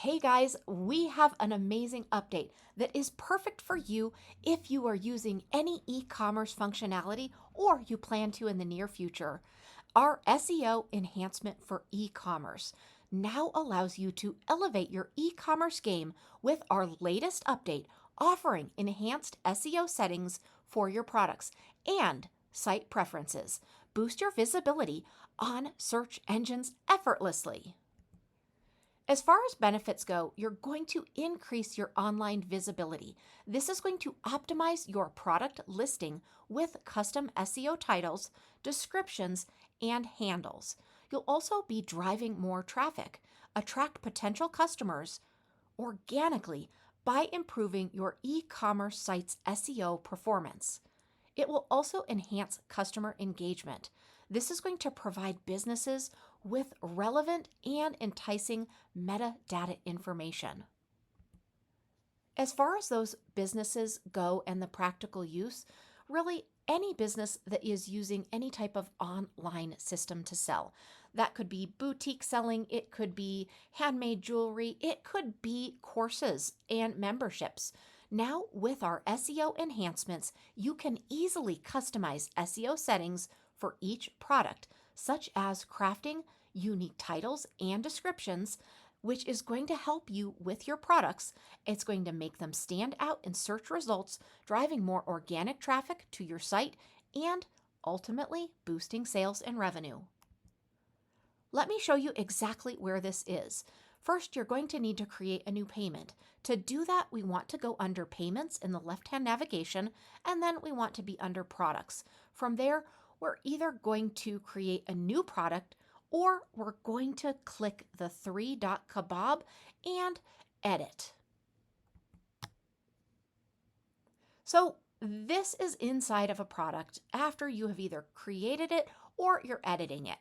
Hey guys, we have an amazing update that is perfect for you if you are using any e-commerce functionality or you plan to in the near future. Our SEO enhancement for e-commerce now allows you to elevate your e-commerce game with our latest update offering enhanced SEO settings for your products and site preferences. Boost your visibility on search engines effortlessly. As far as benefits go, you're going to increase your online visibility. This is going to optimize your product listing with custom SEO titles, descriptions, and handles. You'll also be driving more traffic, attract potential customers organically by improving your e-commerce site's SEO performance. It will also enhance customer engagement. This is going to provide businesses with relevant and enticing metadata information. As far as those businesses go and the practical use, really any business that is using any type of online system to sell. That could be boutique selling, it could be handmade jewelry, it could be courses and memberships. Now, with our SEO enhancements, you can easily customize SEO settings for each product, such as crafting unique titles and descriptions, which is going to help you with your products. It's going to make them stand out in search results, driving more organic traffic to your site and ultimately boosting sales and revenue. Let me show you exactly where this is. First, you're going to need to create a new payment. To do that, we want to go under Payments in the left-hand navigation, and then we want to be under Products. From there, we're either going to create a new product or we're going to click the three-dot kebab and edit. So this is inside of a product after you have either created it or you're editing it.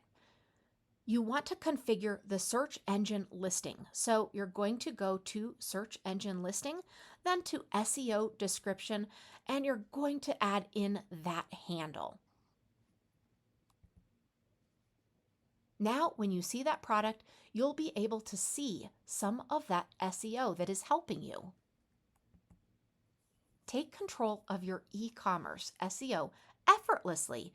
You want to configure the search engine listing. So you're going to go to search engine listing, then to SEO description, and you're going to add in that handle. Now, when you see that product, you'll be able to see some of that SEO that is helping you. Take control of your e-commerce SEO effortlessly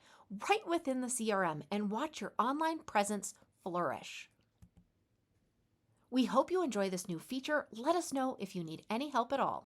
right within the CRM and watch your online presence flourish. We hope you enjoy this new feature. Let us know if you need any help at all.